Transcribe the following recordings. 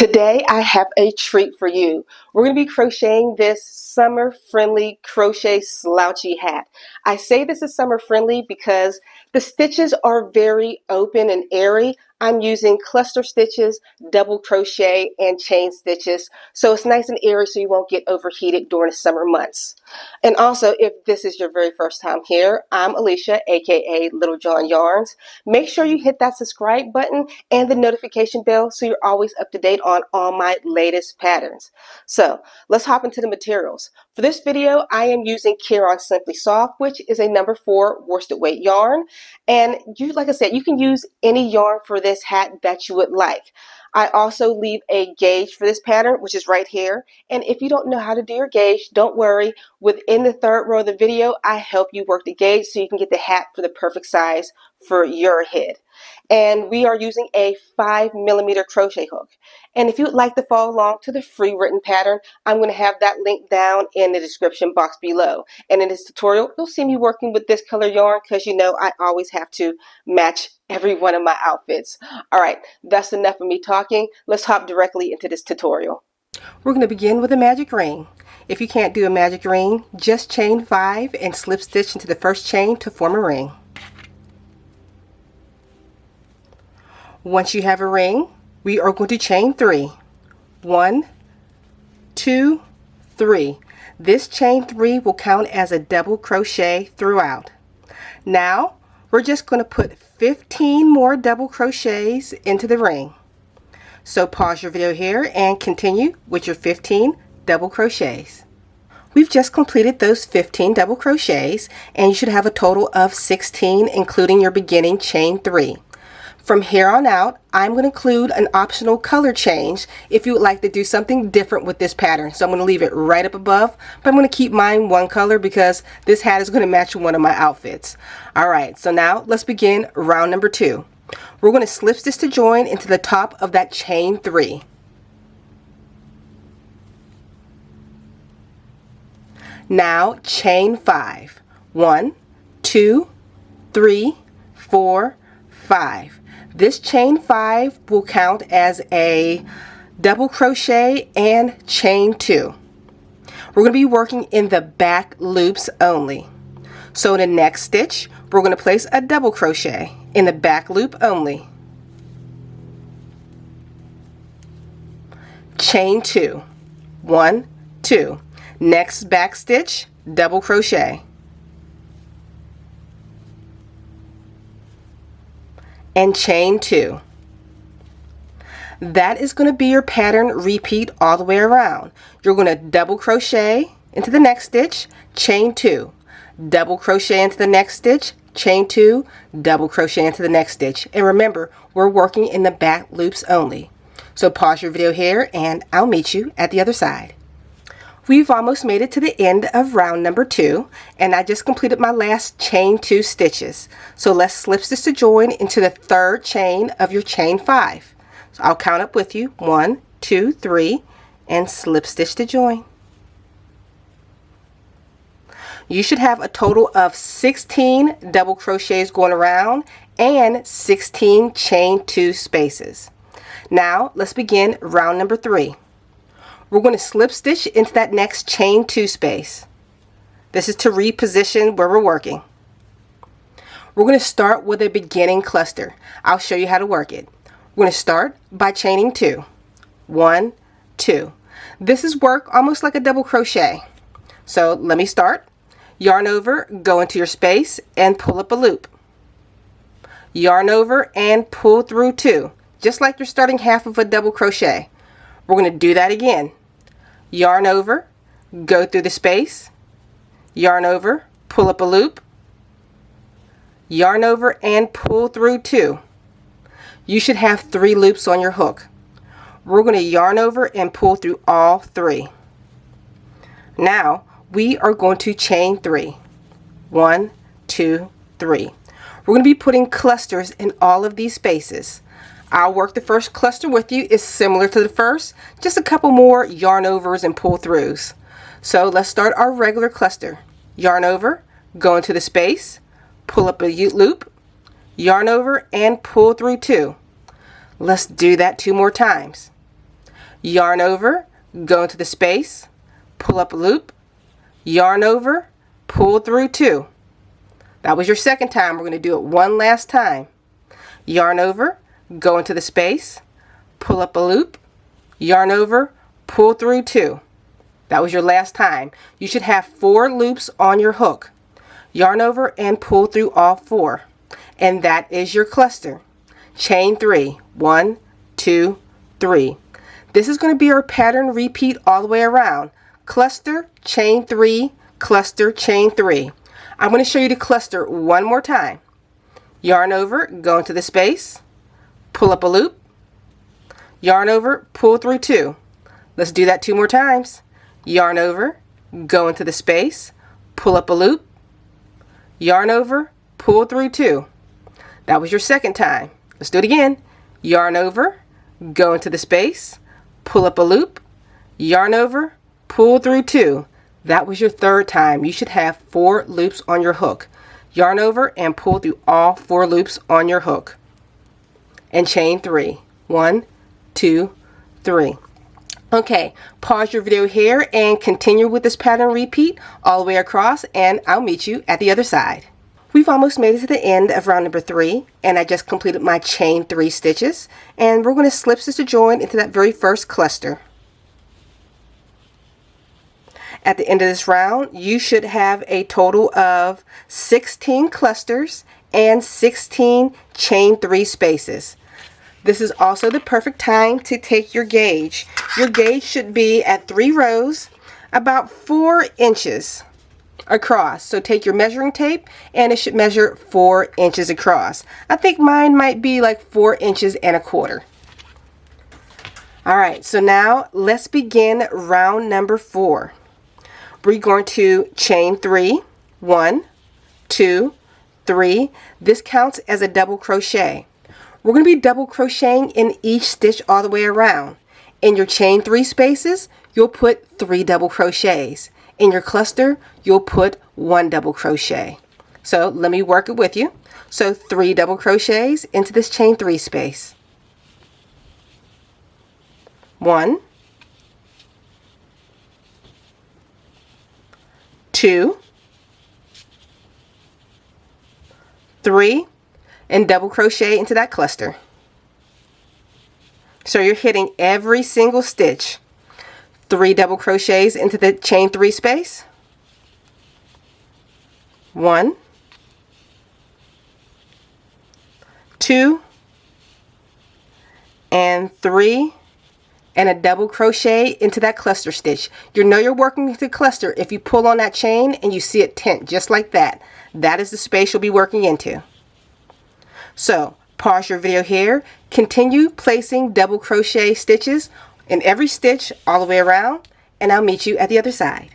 Today I have a treat for you. We're going to be crocheting this summer-friendly crochet slouchy hat. I say this is summer-friendly because the stitches are very open and airy. I'm using cluster stitches, double crochet, and chain stitches, so it's nice and airy so you won't get overheated during the summer months. And also, if this is your very first time here, I'm Alicia, aka Little John Yarns. Make sure you hit that subscribe button and the notification bell so you're always up to date on all my latest patterns. So let's hop into the materials. For this video, I am using Caron Simply Soft, which is a number 4 worsted weight yarn. And like I said, you can use any yarn for this hat that you would like. I also leave a gauge for this pattern, which is right here. And if you don't know how to do your gauge, don't worry. Within the third row of the video, I help you work the gauge so you can get the hat for the perfect size for your head. And we are using a 5mm crochet hook. And if you would like to follow along to the free written pattern, I'm going to have that link down in the description box below. And in this tutorial, you'll see me working with this color yarn because you know I always have to match every one of my outfits. All right, that's enough of me talking. Let's hop directly into this tutorial. We're going to begin with a magic ring. If you can't do a magic ring, just chain 5 and slip stitch into the first chain to form a ring. Once you have a ring, we are going to chain 3. 1, 2, 3. This chain 3 will count as a double crochet throughout. Now we're just going to put 15 more double crochets into the ring. So pause your video here and continue with your 15 double crochets. We've just completed those 15 double crochets and you should have a total of 16, including your beginning chain 3. From here on out, I'm going to include an optional color change if you would like to do something different with this pattern. So I'm going to leave it right up above, but I'm going to keep mine one color because this hat is going to match one of my outfits. Alright, so now let's begin round number 2. We're going to slip stitch to join into the top of that chain 3. Now chain 5. 1, 2, 3, 4, 5. This chain 5 will count as a double crochet and chain 2. We're going to be working in the back loops only. So in the next stitch, we're going to place a double crochet in the back loop only. Chain 2. 1, 2. Next back stitch, double crochet. And chain 2. That is going to be your pattern repeat all the way around. You're going to double crochet into the next stitch, chain 2, double crochet into the next stitch, chain 2, double crochet into the next stitch. And remember, we're working in the back loops only. So pause your video here and I'll meet you at the other side. We've almost made it to the end of round number 2 and I just completed my last chain 2 stitches. So let's slip stitch to join into the third chain of your chain 5. So I'll count up with you. 1, 2, 3 and slip stitch to join. You should have a total of 16 double crochets going around and 16 chain 2 spaces. Now let's begin round number 3. We're going to slip stitch into that next chain 2 space. This is to reposition where we're working. We're going to start with a beginning cluster. I'll show you how to work it. We're going to start by chaining 2. 1, 2. This is work almost like a double crochet. So let me start. Yarn over, go into your space and pull up a loop. Yarn over and pull through 2, just like you're starting half of a double crochet. We're going to do that again. Yarn over, go through the space, yarn over, pull up a loop, yarn over and pull through 2. You should have 3 loops on your hook. We're going to yarn over and pull through all 3. Now we are going to chain 3. 1, 2, 3. We're going to be putting clusters in all of these spaces. I'll work the first cluster with you. It's similar to the first, just a couple more yarn overs and pull throughs. So let's start our regular cluster. Yarn over, go into the space, pull up a loop, yarn over and pull through 2. Let's do that 2 more times. yarn over, go into the space, pull up a loop, yarn over, pull through 2. That was your second time. We're going to do it one last time. Yarn over, go into the space, pull up a loop, yarn over, pull through 2. That was your last time. You should have 4 loops on your hook. Yarn over and pull through all 4. And that is your cluster. Chain 3. 1, 2, 3. This is going to be our pattern repeat all the way around. Cluster, chain 3, cluster, chain 3. I'm going to show you the cluster one more time. Yarn over, go into the space, pull up a loop, yarn over, pull through 2. Let's do that 2 more times. Yarn over, go into the space, pull up a loop, yarn over, pull through 2. That was your second time. Let's do it again. Yarn over, go into the space, pull up a loop, yarn over, pull through 2. That was your third time. You should have 4 loops on your hook. Yarn over and pull through all 4 loops on your hook. And chain 3. 1, 2, 3. Okay, pause your video here and continue with this pattern repeat all the way across, and I'll meet you at the other side. We've almost made it to the end of round number 3, and I just completed my chain 3 stitches, and we're going to slip stitch to join into that very first cluster. At the end of this round, you should have a total of 16 clusters and 16 chain 3 spaces. This is also the perfect time to take your gauge. Your gauge should be at 3 rows, about 4 inches across. So take your measuring tape and it should measure 4 inches across. I think mine might be like 4 inches and a quarter. Alright, so now let's begin round number 4. We're going to chain 3, 1, 2, 3. This counts as a double crochet. We're going to be double crocheting in each stitch all the way around. In your chain 3 spaces, you'll put 3 double crochets. In your cluster, you'll put 1 double crochet. So let me work it with you. So 3 double crochets into this chain 3 space. 1, 2, 3, and double crochet into that cluster. So you're hitting every single stitch. 3 double crochets into the chain 3 space. 1, 2, and 3, and a double crochet into that cluster stitch. You know you're working with the cluster if you pull on that chain and you see it tint just like that. That is the space you'll be working into. So pause your video here, continue placing double crochet stitches in every stitch all the way around, and I'll meet you at the other side.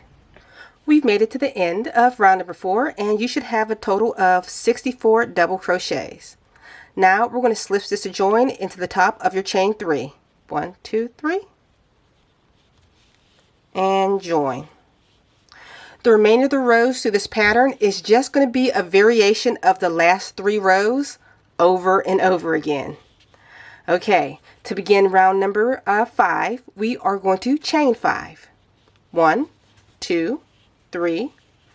We've made it to the end of round number 4, and you should have a total of 64 double crochets. Now we're going to slip stitch to join into the top of your chain 3. 1, 2, 3, and join. The remainder of the rows through this pattern is just going to be a variation of the last 3 rows over and over again. Okay, to begin round number 5, we are going to chain 5. 1, 2, 3,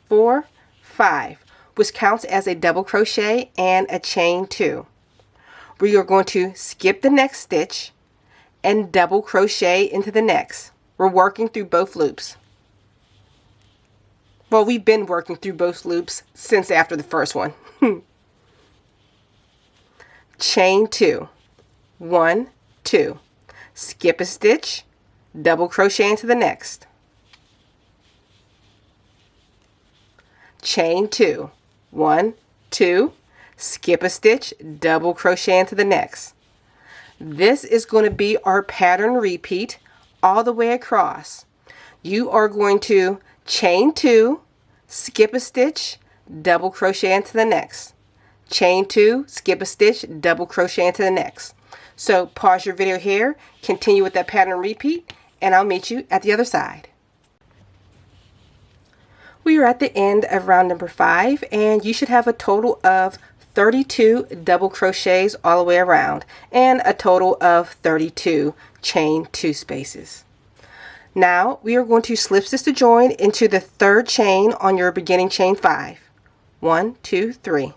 4, 5, which counts as a double crochet and a chain 2. We are going to skip the next stitch and double crochet into the next. We're working through both loops. Well, we've been working through both loops since after the first one. Chain 2. 1, 2. Skip a stitch, double crochet into the next. Chain 2. 1, 2. Skip a stitch, double crochet into the next. This is going to be our pattern repeat all the way across. You are going to chain 2, skip a stitch, double crochet into the next. Chain 2, skip a stitch, double crochet into the next. So pause your video here, continue with that pattern repeat, and I'll meet you at the other side. We are at the end of round number 5, and you should have a total of 32 double crochets all the way around and a total of 32 chain 2 spaces. Now we are going to slip stitch to join into the 3rd chain on your beginning chain 5. 1, 2, 3.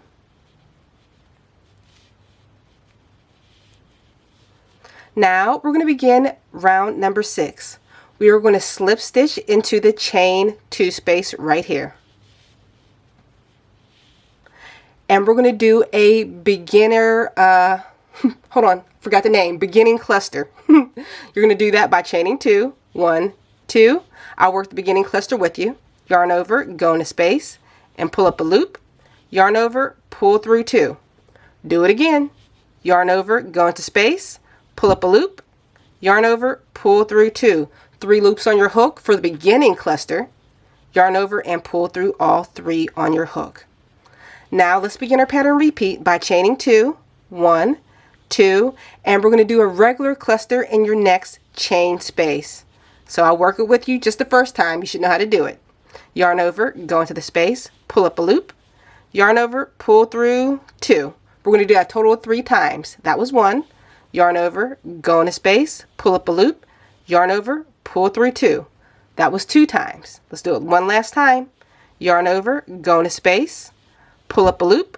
Now we're going to begin round number 6. We are going to slip stitch into the chain 2 space right here. And we're going to do a beginner, hold on, forgot the name, beginning cluster. You're going to do that by chaining 2. 1, 2. I'll work the beginning cluster with you. Yarn over, go into space, and pull up a loop. Yarn over, pull through 2. Do it again. Yarn over, go into space, pull up a loop. Yarn over, pull through 2. 3 loops on your hook for the beginning cluster. Yarn over and pull through all 3 on your hook. Now let's begin our pattern repeat by chaining 2. 1, 2, and we're going to do a regular cluster in your next chain space. So I'll work it with you just the first time. You should know how to do it. Yarn over, go into the space, pull up a loop. Yarn over, pull through 2. We're going to do that a total of 3 times. That was 1. Yarn over, go into space, pull up a loop. Yarn over, pull through 2. That was 2 times. Let's do it one last time. Yarn over, go into space, pull up a loop.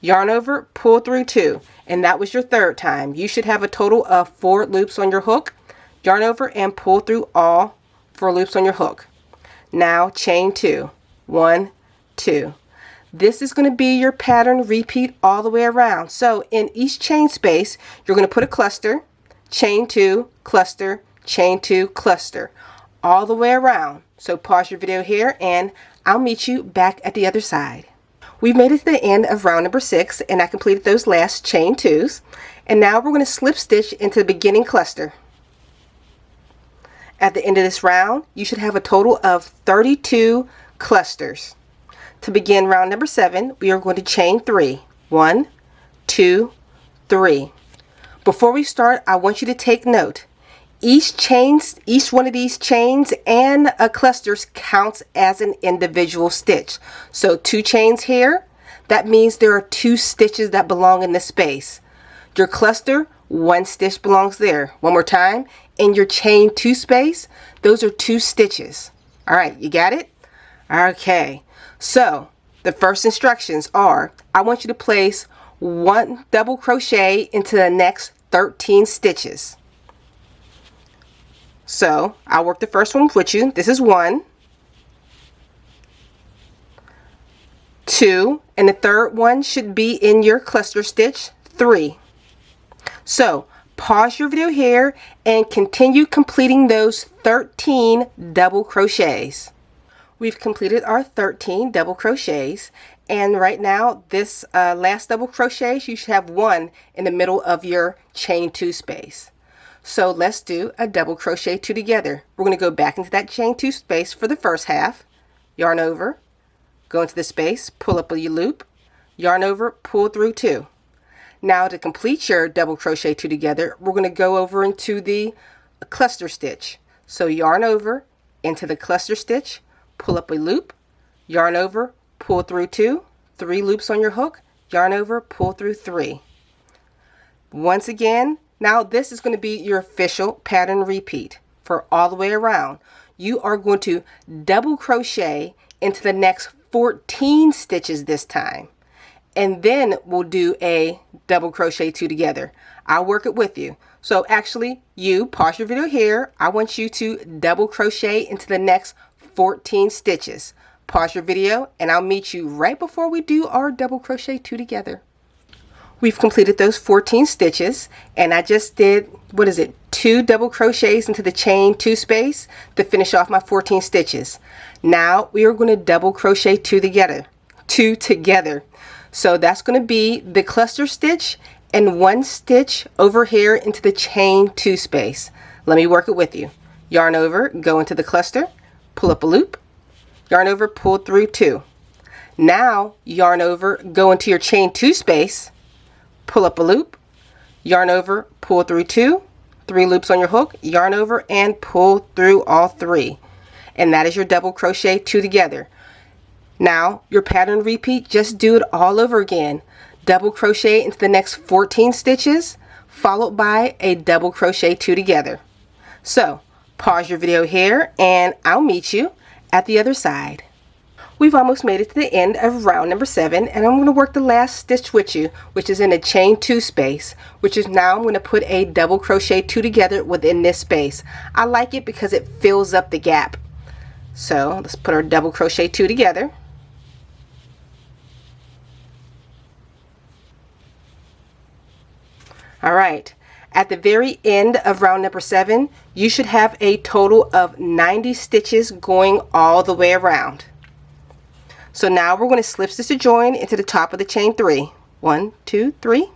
Yarn over, pull through 2. And that was your 3rd time. You should have a total of 4 loops on your hook. Yarn over and pull through all 4 loops on your hook. Now chain 2. 1, 2. This is going to be your pattern repeat all the way around. So in each chain space, you're going to put a cluster, chain 2, cluster, chain 2, cluster, all the way around. So pause your video here and I'll meet you back at the other side. We've made it to the end of round number 6 and I completed those last chain 2s. And now we're going to slip stitch into the beginning cluster. At the end of this round, you should have a total of 32 clusters. To begin round number 7, we are going to chain 3. 1, 2, 3. Before we start, I want you to take note. Each one of these chains and clusters counts as an individual stitch. So 2 chains here, that means there are 2 stitches that belong in this space. Your cluster, 1 stitch belongs there. One more time. In your chain 2 space, those are 2 stitches. All right, you got it? Okay, so the first instructions are, I want you to place 1 double crochet into the next 13 stitches. So I'll work the first one with you. This is 1, 2, and the 3rd one should be in your cluster stitch, 3. So pause your video here and continue completing those 13 double crochets. We've completed our 13 double crochets, and right now this last double crochet, you should have 1 in the middle of your chain 2 space. So let's do a double crochet 2 together. We're going to go back into that chain 2 space for the first half. Yarn over, go into the space, pull up a loop, yarn over, pull through 2. Now to complete your double crochet 2 together, we're going to go over into the cluster stitch. So yarn over, into the cluster stitch, pull up a loop, yarn over, pull through 2, 3 loops on your hook, yarn over, pull through 3. Once again, now this is going to be your official pattern repeat for all the way around. You are going to double crochet into the next 14 stitches this time. And then we'll do a double crochet 2 together. I'll work it with you. So actually, you pause your video here. I want you to double crochet into the next 14 stitches. Pause your video and I'll meet you right before we do our double crochet 2 together. We've completed those 14 stitches and I just did, 2 double crochets into the chain 2 space to finish off my 14 stitches. Now we are going to double crochet 2 together. So that's going to be the cluster stitch and 1 stitch over here into the chain 2 space. Let me work it with you. Yarn over, go into the cluster, pull up a loop, yarn over, pull through 2. Now yarn over, go into your chain 2 space, pull up a loop, yarn over, pull through 2, 3 loops on your hook, yarn over and pull through all 3. And that is your double crochet 2 together. Now your pattern repeat, just do it all over again. Double crochet into the next 14 stitches, followed by a double crochet 2 together. So pause your video here and I'll meet you at the other side. We've almost made it to the end of round number 7, and I'm going to work the last stitch with you, which is in a chain 2 space, which is now I'm going to put a double crochet 2 together within this space. I like it because it fills up the gap. So let's put our double crochet 2 together. Alright, at the very end of round number 7, you should have a total of 90 stitches going all the way around. So now we're going to slip stitch to join into the top of the chain 3. 1, 2, 3.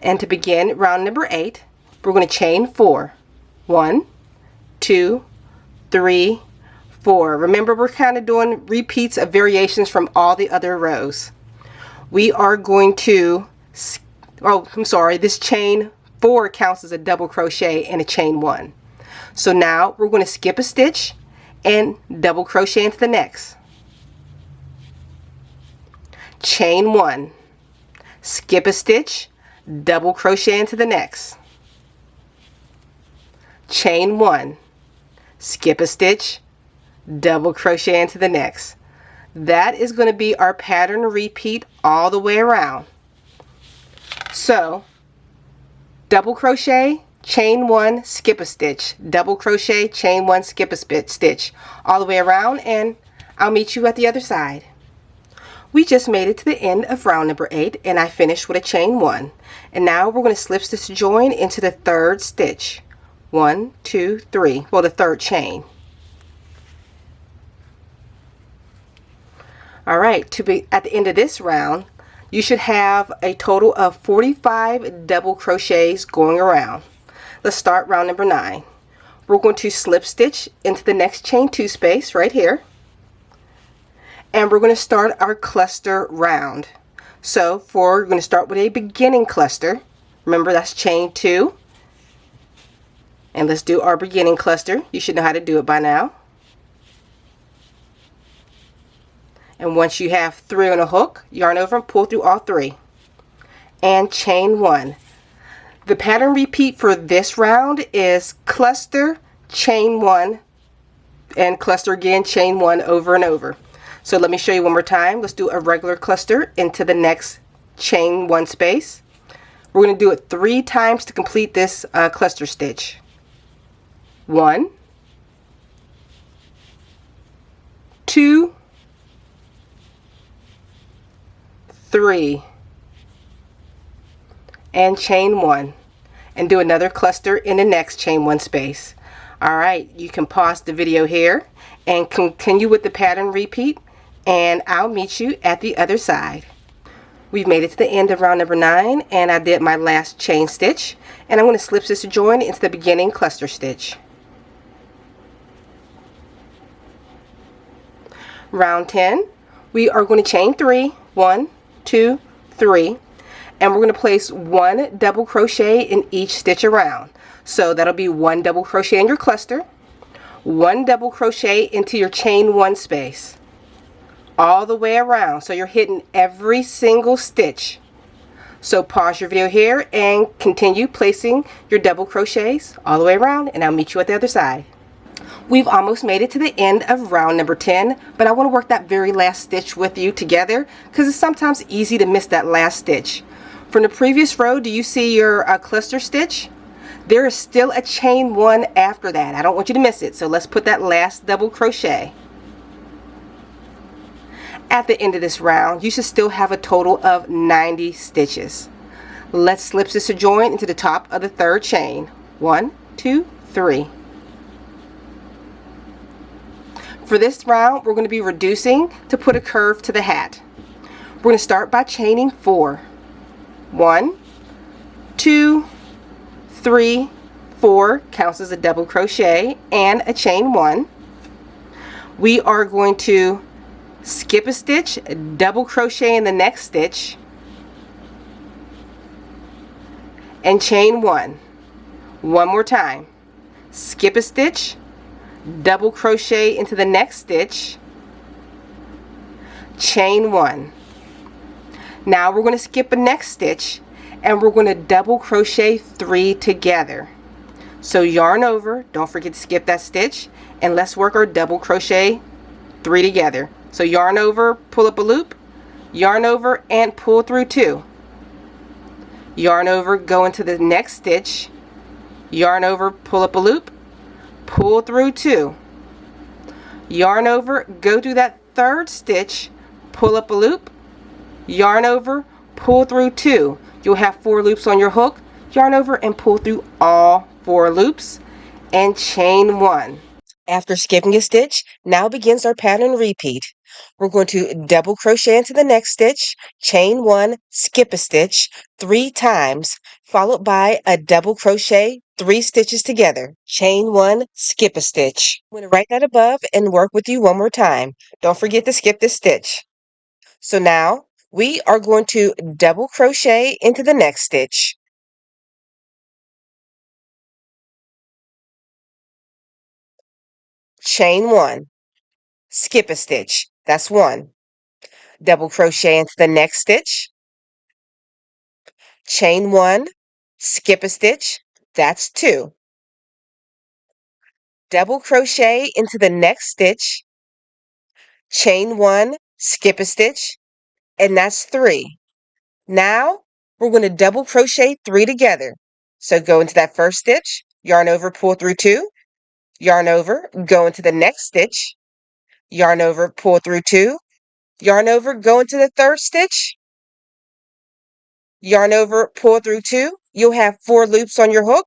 And to begin round number 8, we're going to chain 4. 1, 2, 3, 4. Remember, we're kind of doing repeats of variations from all the other rows. We are going to, this chain 4 counts as a double crochet and a chain 1. So now we're going to skip a stitch and double crochet into the next. Chain 1, skip a stitch, double crochet into the next. Chain 1, skip a stitch, double crochet into the next. That is going to be our pattern repeat all the way around. So double crochet, chain 1, skip a stitch, double crochet, chain 1, skip a stitch all the way around, and I'll meet you at the other side. We just made it to the end of round number 8, and I finished with a chain 1. And now we're going to slip stitch join into the 3rd stitch. 1, 2, 3. Well, the 3rd chain. Alright, to be at the end of this round, you should have a total of 45 double crochets going around. Let's start round number 9. We're going to slip stitch into the next chain 2 space right here, and we're going to start our cluster round. So we're going to start with a beginning cluster. Remember, that's chain 2, and let's do our beginning cluster. You should know how to do it by now. And once you have 3 on a hook, yarn over and pull through all 3 and chain 1. The pattern repeat for this round is cluster, chain 1, and cluster again, chain 1 over and over. So let me show you one more time. Let's do a regular cluster into the next chain 1 space. We're going to do it 3 times to complete this cluster stitch. 1, 2, 3, and chain 1, and do another cluster in the next chain 1 space. Alright, you can pause the video here and continue with the pattern repeat, and I'll meet you at the other side. We've made it to the end of round number 9, and I did my last chain stitch, and I'm going to slip stitch join into the beginning cluster stitch. Round 10, we are going to chain 3. 1, 2, 3, and we're going to place 1 double crochet in each stitch around. So that'll be 1 double crochet in your cluster, 1 double crochet into your chain 1 space all the way around, so you're hitting every single stitch. So pause your video here and continue placing your double crochets all the way around, and I'll meet you at the other side. We've almost made it to the end of round number 10, but I want to work that very last stitch with you together because it's sometimes easy to miss that last stitch. From the previous row, do you see your cluster stitch? There is still a chain 1 after that. I don't want you to miss it, so let's put that last double crochet. At the end of this round, you should still have a total of 90 stitches. Let's slip stitch to join into the top of the 3rd chain. 1, 2, 3. For this round, we're going to be reducing to put a curve to the hat. We're going to start by chaining 4. 1, 2, 3, 4 counts as a double crochet and a chain 1. We are going to skip a stitch, double crochet in the next stitch, and chain 1. One more time. Skip a stitch, double crochet into the next stitch, chain 1. Now we're going to skip a next stitch and we're going to double crochet 3 together. So yarn over, don't forget to skip that stitch, and let's work our double crochet 3 together. So yarn over, pull up a loop, yarn over and pull through 2. Yarn over, go into the next stitch, yarn over, pull up a loop, pull through 2. Yarn over, go through that third stitch, pull up a loop, yarn over, pull through 2. You'll have 4 loops on your hook. Yarn over and pull through all 4 loops and chain 1. After skipping a stitch, now begins our pattern repeat. We're going to double crochet into the next stitch, chain 1, skip a stitch 3 times, followed by a double crochet 3 stitches together, chain 1, skip a stitch. I'm going to write that above and work with you one more time. Don't forget to skip this stitch. So now we are going to double crochet into the next stitch, chain 1, skip a stitch, that's 1. Double crochet into the next stitch, chain 1, skip a stitch, that's 2. Double crochet into the next stitch, chain 1, skip a stitch, and that's 3. Now we're going to double crochet 3 together. So go into that first stitch, yarn over, pull through 2, yarn over, go into the next stitch, yarn over, pull through 2, yarn over, go into the third stitch, yarn over, pull through 2. You'll have 4 loops on your hook.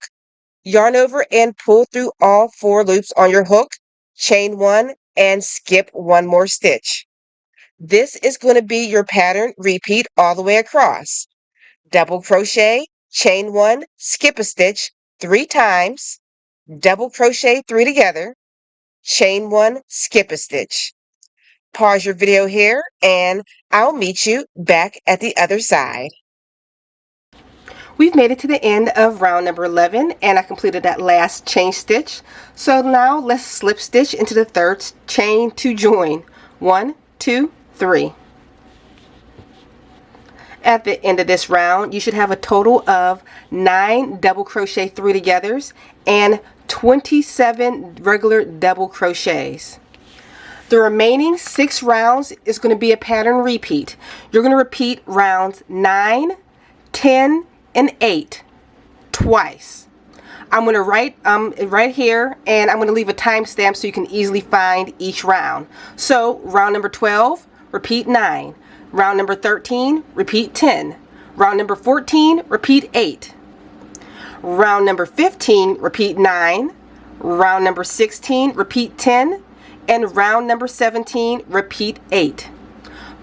Yarn over and pull through all 4 loops on your hook, chain 1 and skip 1 more stitch. This is going to be your pattern repeat all the way across. Double crochet, chain 1, skip a stitch 3 times, double crochet 3 together, chain 1, skip a stitch. Pause your video here and I'll meet you back at the other side. We've made it to the end of round number 11 and I completed that last chain stitch. So now let's slip stitch into the third chain to join. 1, 2, 3. At the end of this round, you should have a total of 9 double crochet 3 togethers and 27 regular double crochets. The remaining 6 rounds is going to be a pattern repeat. You're going to repeat rounds 9, 10, and 8 twice. I'm going to write right here, and I'm going to leave a timestamp so you can easily find each round. So round number 12, repeat 9. Round number 13, repeat 10. Round number 14, repeat 8. Round number 15, repeat 9. Round number 16, repeat 10. And round number 17, repeat 8.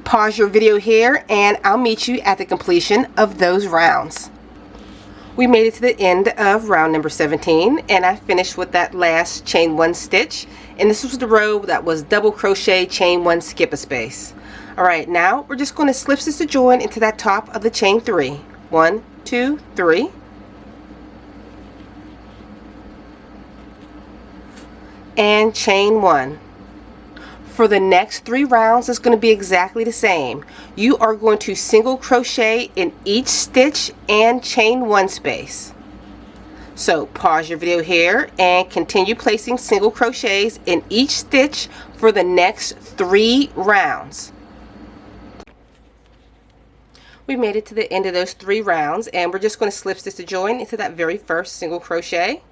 Pause your video here and I'll meet you at the completion of those rounds. We made it to the end of round number 17 and I finished with that last chain 1 stitch, and this was the row that was double crochet, chain 1, skip a space. Alright, now we're just going to slip stitch to join into that top of the chain 3. 1, 2, 3. And chain 1. For the next 3 rounds, it's going to be exactly the same. You are going to single crochet in each stitch and chain 1 space. So pause your video here and continue placing single crochets in each stitch for the next 3 rounds. We made it to the end of those 3 rounds and we're just going to slip stitch to join into that very first single crochet.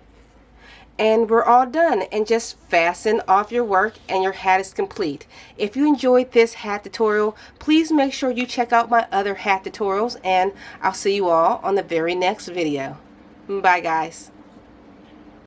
And we're all done, and just fasten off your work and your hat is complete. If you enjoyed this hat tutorial, please make sure you check out my other hat tutorials, and I'll see you all on the very next video. Bye guys.